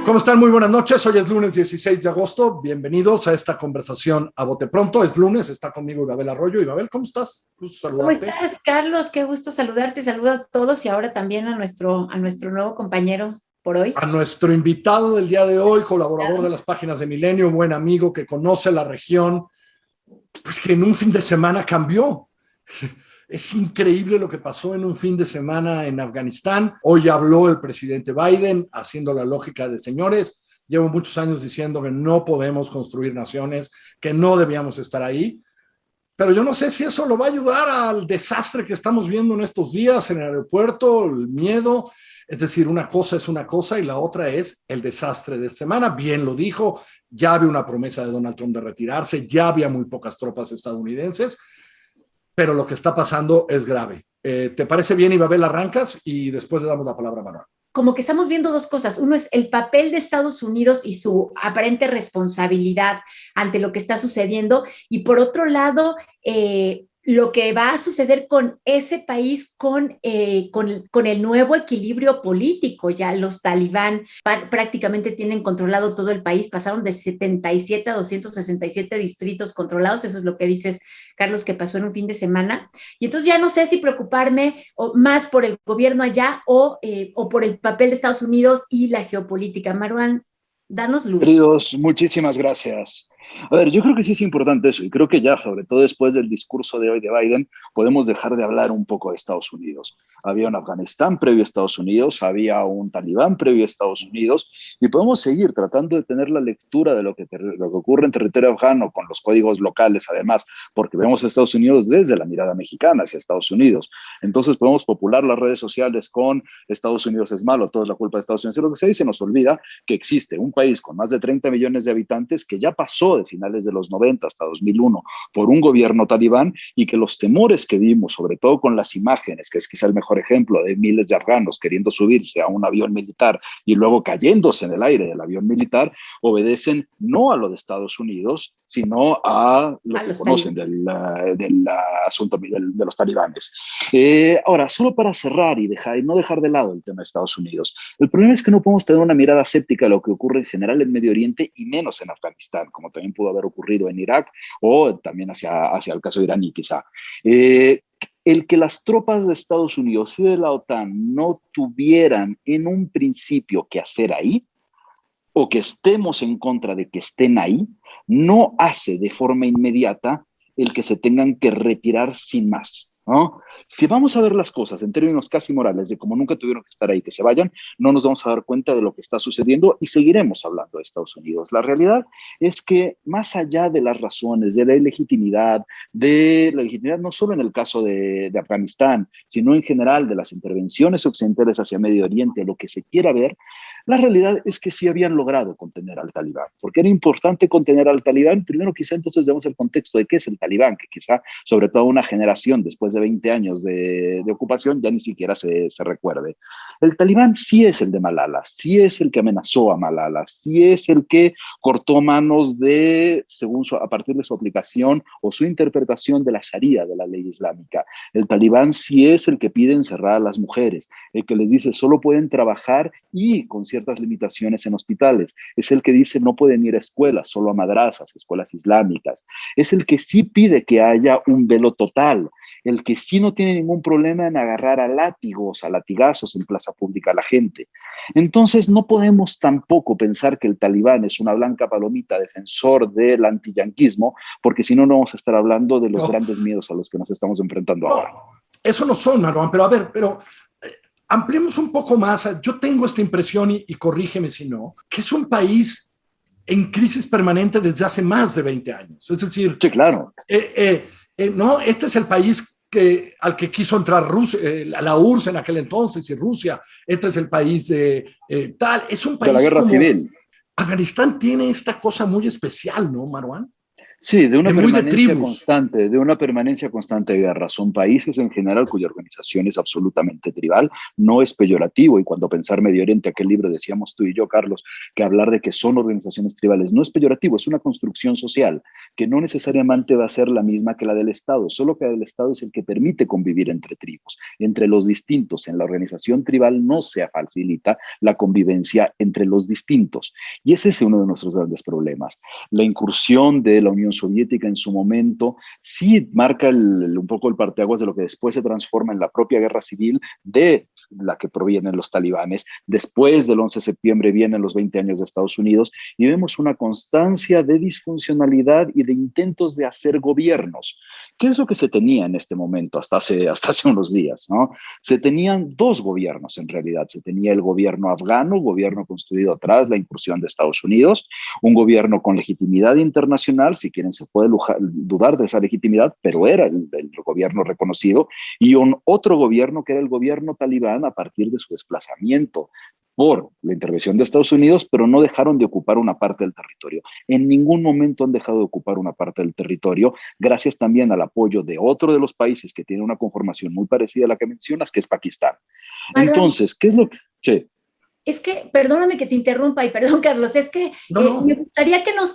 ¿Cómo están? Muy buenas noches. Hoy es lunes 16 de agosto. Bienvenidos a esta conversación a bote pronto. Es lunes, está conmigo Ibabel Arroyo. Ibabel, ¿cómo estás? Gusto ¿Cómo saludarte. estás, Carlos? Qué gusto saludarte. Saludo a todos y ahora también a nuestro nuevo compañero por hoy. A nuestro invitado del día de hoy, colaborador de las páginas de Milenio, buen amigo que conoce la región, pues que en un fin de semana cambió. Es increíble lo que pasó en un fin de semana en Afganistán. Hoy habló el presidente Biden haciendo la lógica de señores. Llevo muchos años diciendo que no podemos construir naciones, que no debíamos estar ahí. Pero yo no sé si eso lo va a ayudar al desastre que estamos viendo en estos días en el aeropuerto, el miedo. Es decir, una cosa es una cosa y la otra es el desastre de esta semana. Bien lo dijo, ya había una promesa de Donald Trump de retirarse, ya había muy pocas tropas estadounidenses, pero lo que está pasando es grave. ¿Te parece bien, Ibabel? Arrancas y después le damos la palabra a Manuel. Como que estamos viendo dos cosas. Uno es el papel de Estados Unidos y su aparente responsabilidad ante lo que está sucediendo. Y por otro lado, lo que va a suceder con ese país, con el nuevo equilibrio político. Ya los talibán prácticamente tienen controlado todo el país, pasaron de 77 a 267 distritos controlados, eso es lo que dices, Carlos, que pasó en un fin de semana. Y entonces ya no sé si preocuparme más por el gobierno allá o por el papel de Estados Unidos y la geopolítica. Marwan, danos luz. Queridos, muchísimas gracias. A ver, yo creo que sí es importante eso y creo que ya, sobre todo después del discurso de hoy de Biden, podemos dejar de hablar un poco de Estados Unidos. Había un Afganistán previo a Estados Unidos, había un Talibán previo a Estados Unidos y podemos seguir tratando de tener la lectura de lo que ocurre en territorio afgano con los códigos locales, además, porque vemos a Estados Unidos desde la mirada mexicana hacia Estados Unidos. Entonces podemos popular las redes sociales con Estados Unidos es malo, todo es la culpa de Estados Unidos. Y lo que se dice nos olvida que existe un país con más de 30 millones de habitantes que ya pasó de finales de los 90 hasta 2001 por un gobierno talibán y que los temores que vimos, sobre todo con las imágenes, que es quizá el mejor ejemplo de miles de afganos queriendo subirse a un avión militar y luego cayéndose en el aire del avión militar, obedecen no a lo de Estados Unidos, sino a lo que conocen del asunto de los talibanes. Ahora, solo para cerrar y no dejar de lado el tema de Estados Unidos, el problema es que no podemos tener una mirada escéptica de lo que ocurre en general en Medio Oriente y menos en Afganistán, como también pudo haber ocurrido en Irak o también hacia el caso iraní quizá. El que las tropas de Estados Unidos y de la OTAN no tuvieran en un principio que hacer ahí, o que estemos en contra de que estén ahí, no hace de forma inmediata el que se tengan que retirar sin más, ¿no? Si vamos a ver las cosas en términos casi morales de como nunca tuvieron que estar ahí, que se vayan, no nos vamos a dar cuenta de lo que está sucediendo y seguiremos hablando de Estados Unidos. La realidad es que más allá de las razones, de la legitimidad no solo en el caso de Afganistán, sino en general de las intervenciones occidentales hacia Medio Oriente, lo que se quiera ver, la realidad es que sí habían logrado contener al Talibán. ¿Por qué era importante contener al Talibán? Primero, quizá entonces vemos el contexto de qué es el Talibán, que quizá, sobre todo una generación después de 20 años de ocupación, ya ni siquiera se recuerde. El Talibán sí es el de Malala, sí es el que amenazó a Malala, sí es el que cortó manos a partir de su aplicación o su interpretación de la Sharia, de la ley islámica. El Talibán sí es el que pide encerrar a las mujeres, el que les dice solo pueden trabajar y con ciertas limitaciones en hospitales. Es el que dice no pueden ir a escuelas, solo a madrazas, escuelas islámicas. Es el que sí pide que haya un velo total. El que sí no tiene ningún problema en agarrar a latigazos en plaza pública a la gente. Entonces no podemos tampoco pensar que el Talibán es una blanca palomita defensor del antiyanquismo, porque si no, no vamos a estar hablando de los grandes miedos a los que nos estamos enfrentando ahora. Eso no son, Marwan, pero a ver, ampliemos un poco más. Yo tengo esta impresión, y corrígeme si no, que es un país en crisis permanente desde hace más de 20 años. Es decir, sí, claro. No, este es el país al que quiso entrar Rusia, la URSS en aquel entonces y Rusia. Este es el país de tal. Es un país de la guerra civil. Afganistán tiene esta cosa muy especial, ¿no, Marwan? Sí, de una muy de permanencia tribus. constante, de una permanencia constante de guerra. Son países en general cuya organización es absolutamente tribal, no es peyorativo. Y cuando pensar Medio Oriente, aquel libro decíamos tú y yo, Carlos, que hablar de que son organizaciones tribales no es peyorativo, es una construcción social que no necesariamente va a ser la misma que la del Estado, solo que el Estado es el que permite convivir entre tribus, entre los distintos. En la organización tribal no se facilita la convivencia entre los distintos. Y ese es uno de nuestros grandes problemas. La incursión de la Unión Soviética en su momento sí marca un poco el parteaguas de lo que después se transforma en la propia guerra civil de la que provienen los talibanes. Después del 11 de septiembre vienen los 20 años de Estados Unidos y vemos una constancia de disfuncionalidad y de intentos de hacer gobiernos. ¿Qué es lo que se tenía en este momento hasta hace unos días, ¿no? Se tenían dos gobiernos en realidad. Se tenía el gobierno afgano, gobierno construido tras la incursión de Estados Unidos, un gobierno con legitimidad internacional, si quieren se puede dudar de esa legitimidad, pero era el gobierno reconocido, y un otro gobierno que era el gobierno talibán a partir de su desplazamiento por la intervención de Estados Unidos, pero no dejaron de ocupar una parte del territorio. En ningún momento han dejado de ocupar una parte del territorio, gracias también al apoyo de otro de los países que tiene una conformación muy parecida a la que mencionas, que es Pakistán. Entonces, ¿qué es lo que...? Sí. Es que, perdóname que te interrumpa y perdón, Carlos, es que No. me gustaría que nos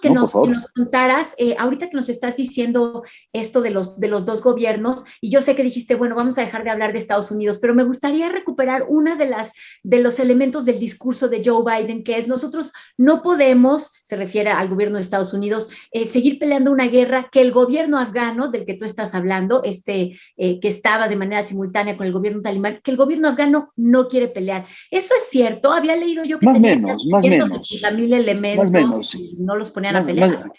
contaras, ahorita que nos estás diciendo esto de los dos gobiernos, y yo sé que dijiste, bueno, vamos a dejar de hablar de Estados Unidos, pero me gustaría recuperar una de los elementos del discurso de Joe Biden, que es nosotros no podemos, se refiere al gobierno de Estados Unidos, seguir peleando una guerra que el gobierno afgano, del que tú estás hablando, que estaba de manera simultánea con el gobierno talibán, que el gobierno afgano no quiere pelear. ¿Eso es cierto? Había leído yo que más tenían menos, 170,000 elementos más menos, y no los ponían a pelear.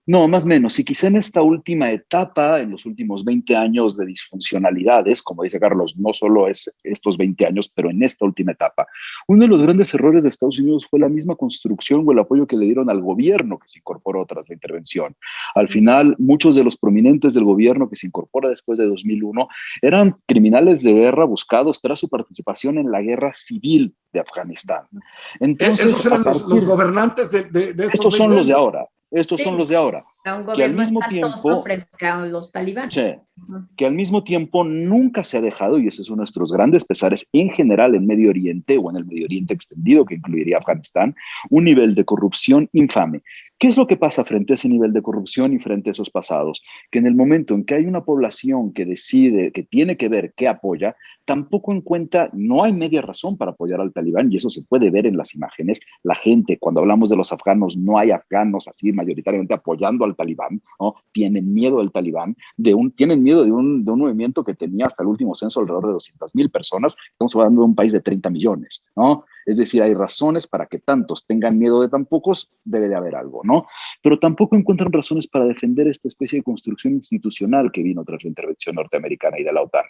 No, más o menos. Y quizá en esta última etapa, en los últimos 20 años de disfuncionalidades, como dice Carlos, no solo es estos 20 años, pero en esta última etapa, uno de los grandes errores de Estados Unidos fue la misma construcción o el apoyo que le dieron al gobierno que se incorporó tras la intervención. Al final, muchos de los prominentes del gobierno que se incorpora después de 2001 eran criminales de guerra buscados tras su participación en la guerra civil de Afganistán. Entonces, esos eran los gobernantes de estos son los de ahora. Estos son los de ahora. Un gobierno espantoso frente a los talibanes. Sí, que al mismo tiempo nunca se ha dejado, y ese es uno de nuestros grandes pesares en general en Medio Oriente o en el Medio Oriente extendido, que incluiría Afganistán, un nivel de corrupción infame. ¿Qué es lo que pasa frente a ese nivel de corrupción y frente a esos pasados? Que en el momento en que hay una población que decide, que tiene que ver qué apoya, tampoco en cuenta, no hay media razón para apoyar al talibán, y eso se puede ver en las imágenes. La gente, cuando hablamos de los afganos, no hay afganos así mayoritariamente apoyando al talibán, ¿no? Tienen miedo del talibán, tienen miedo de un movimiento que tenía hasta el último censo alrededor de 200,000 personas. Estamos hablando de un país de 30 millones, ¿no? Es decir, hay razones para que tantos tengan miedo de tan pocos, debe de haber algo, ¿no? Pero tampoco encuentran razones para defender esta especie de construcción institucional que vino tras la intervención norteamericana y de la OTAN.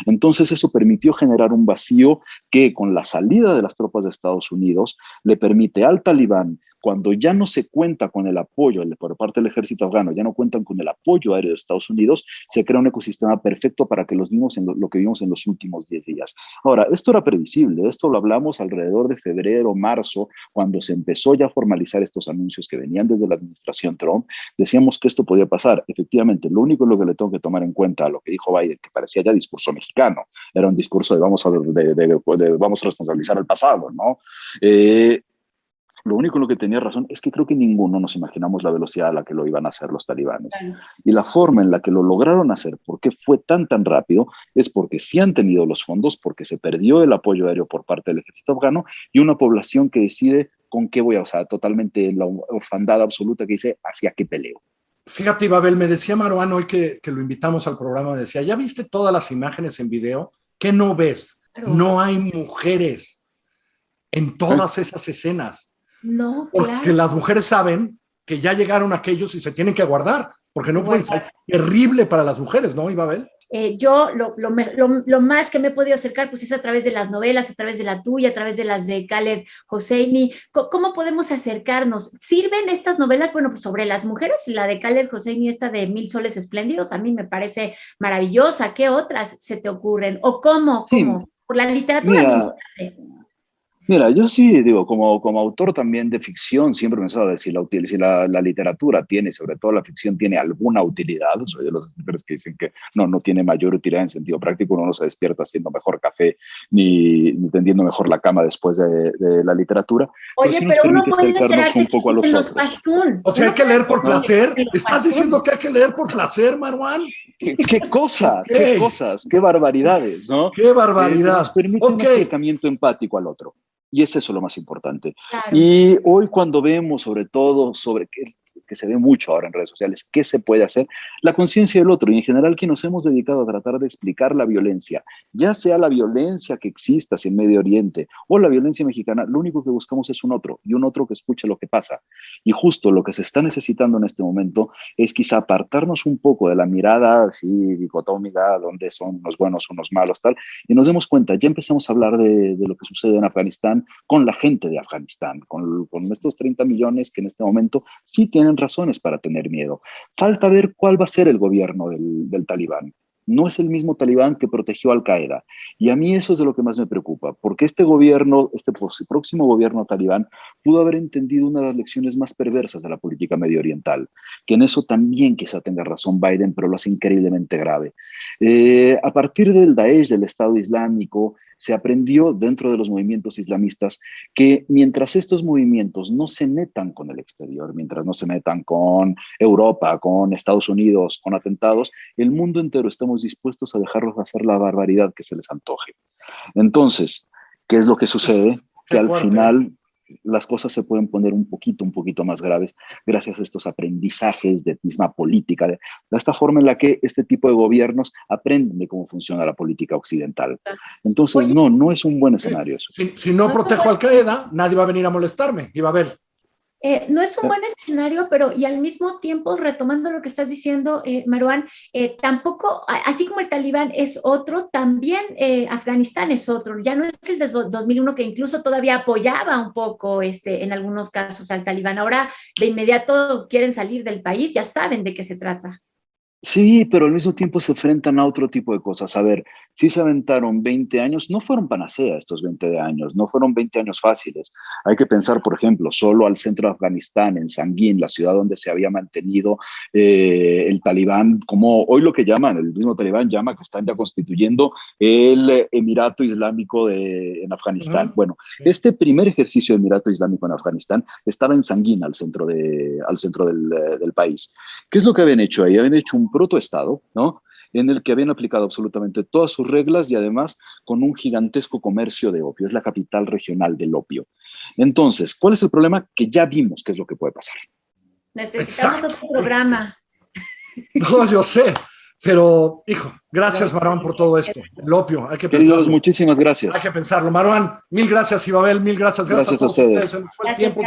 Entonces eso permitió generar un vacío que con la salida de las tropas de Estados Unidos le permite al talibán, cuando ya no se cuenta con el apoyo por parte del ejército afgano, ya no cuentan con el apoyo aéreo de Estados Unidos, se crea un ecosistema perfecto para que los vimos en lo que vimos en los últimos 10 días. Ahora, esto era previsible, esto lo hablamos alrededor de febrero, marzo, cuando se empezó ya a formalizar estos anuncios que venían desde la administración Trump. Decíamos que esto podía pasar. Efectivamente, lo único en lo que le tengo que tomar en cuenta a lo que dijo Biden, que parecía ya discurso mexicano, era un discurso de vamos a responsabilizar el pasado, ¿no? Lo único en lo que tenía razón es que creo que ninguno nos imaginamos la velocidad a la que lo iban a hacer los talibanes. Y la forma en la que lo lograron hacer, por qué fue tan rápido, es porque sí han tenido los fondos, porque se perdió el apoyo aéreo por parte del ejército afgano y una población que decide con qué voy a, o sea, totalmente en la orfandad absoluta que dice hacia qué peleo. Fíjate, Babel, me decía Maruán hoy que lo invitamos al programa, me decía, ¿ya viste todas las imágenes en video? ¿Qué no ves? Claro. No hay mujeres en todas esas escenas. No, porque claro. las mujeres saben que ya llegaron aquellos y se tienen que guardar, porque no pueden ser terrible para las mujeres, ¿no, Ibabel? Yo lo más que me he podido acercar pues es a través de las novelas, a través de la tuya, a través de las de Khaled Hosseini. ¿Cómo podemos acercarnos? ¿Sirven estas novelas? Bueno, pues sobre las mujeres, la de Khaled Hosseini, esta de Mil Soles Espléndidos, a mí me parece maravillosa. ¿Qué otras se te ocurren? ¿O cómo? Sí, ¿Cómo? Por la literatura. mira, Mira, yo sí digo, como autor también de ficción, siempre he pensado de si la literatura tiene, sobre todo la ficción, tiene alguna utilidad. Soy de los escritores que dicen que no tiene mayor utilidad en sentido práctico. Uno no se despierta haciendo mejor café ni tendiendo mejor la cama después de la literatura. Oye, sí nos pero uno permite puede acercarnos enterarse un que poco a los existen los otros. pastún. O sea, hay que leer por placer. los ¿Estás pastún. diciendo que hay que leer por placer, Marwan? ¿Qué cosa? Ok. ¿Qué cosas? ¿Qué barbaridades? ¿No? ¡Qué Pero barbaridad! nos permite un Ok. acercamiento empático al otro. Y es eso lo más importante. Claro. Y hoy cuando vemos sobre todo sobre que se ve mucho ahora en redes sociales, qué se puede hacer, la conciencia del otro y en general que nos hemos dedicado a tratar de explicar la violencia, ya sea la violencia que exista en Medio Oriente o la violencia mexicana, lo único que buscamos es un otro y un otro que escuche lo que pasa. Y justo lo que se está necesitando en este momento es quizá apartarnos un poco de la mirada así dicotómica, donde son unos buenos, unos malos, tal, y nos demos cuenta, ya empezamos a hablar de lo que sucede en Afganistán con la gente de Afganistán, con estos 30 millones que en este momento sí tienen razones para tener miedo. Falta ver cuál va a ser el gobierno del talibán. No es el mismo talibán que protegió a Al-Qaeda. Y a mí eso es de lo que más me preocupa, porque este gobierno, este próximo gobierno talibán, pudo haber entendido una de las lecciones más perversas de la política medio oriental, que en eso también quizá tenga razón Biden, pero lo hace increíblemente grave. A partir del Daesh, del Estado Islámico, se aprendió dentro de los movimientos islamistas que mientras estos movimientos no se metan con el exterior, mientras no se metan con Europa, con Estados Unidos, con atentados, el mundo entero estamos dispuestos a dejarlos hacer la barbaridad que se les antoje. Entonces, ¿qué es lo que sucede? Que al final las cosas se pueden poner un poquito más graves gracias a estos aprendizajes de misma política, de esta forma en la que este tipo de gobiernos aprenden de cómo funciona la política occidental. Entonces, no es un buen escenario eso. Si no protejo a Al-Qaeda, nadie va a venir a molestarme y va a ver. No es un buen escenario, pero y al mismo tiempo, retomando lo que estás diciendo, Marwan, tampoco, así como el Talibán es otro, también Afganistán es otro. Ya no es el de 2001 que incluso todavía apoyaba un poco en algunos casos al Talibán. Ahora de inmediato quieren salir del país, ya saben de qué se trata. Sí, pero al mismo tiempo se enfrentan a otro tipo de cosas. A ver, si se aventaron 20 años, no fueron panacea estos 20 años, no fueron 20 años fáciles. Hay que pensar, por ejemplo, solo al centro de Afganistán, en Sangin, la ciudad donde se había mantenido el talibán, como hoy lo que llaman, el mismo talibán llama que están ya constituyendo el Emirato Islámico en Afganistán. Bueno, este primer ejercicio de Emirato Islámico en Afganistán estaba en Sangin, al centro del país. ¿Qué es lo que habían hecho ahí? Habían hecho un protoestado, ¿no? En el que habían aplicado absolutamente todas sus reglas y además con un gigantesco comercio de opio. Es la capital regional del opio. Entonces, ¿cuál es el problema? Que ya vimos qué es lo que puede pasar. Necesitamos otro programa. No, yo sé, pero, hijo, gracias, Marwan, por todo esto. El opio, hay que pensarlo. Queridos, muchísimas gracias. Hay que pensarlo. Marwan, mil gracias, Ibabel, mil gracias. Gracias a todos ustedes. Se nos fue el tiempo,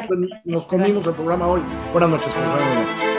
nos comimos el programa hoy. Buenas noches, que os vaya muy bien.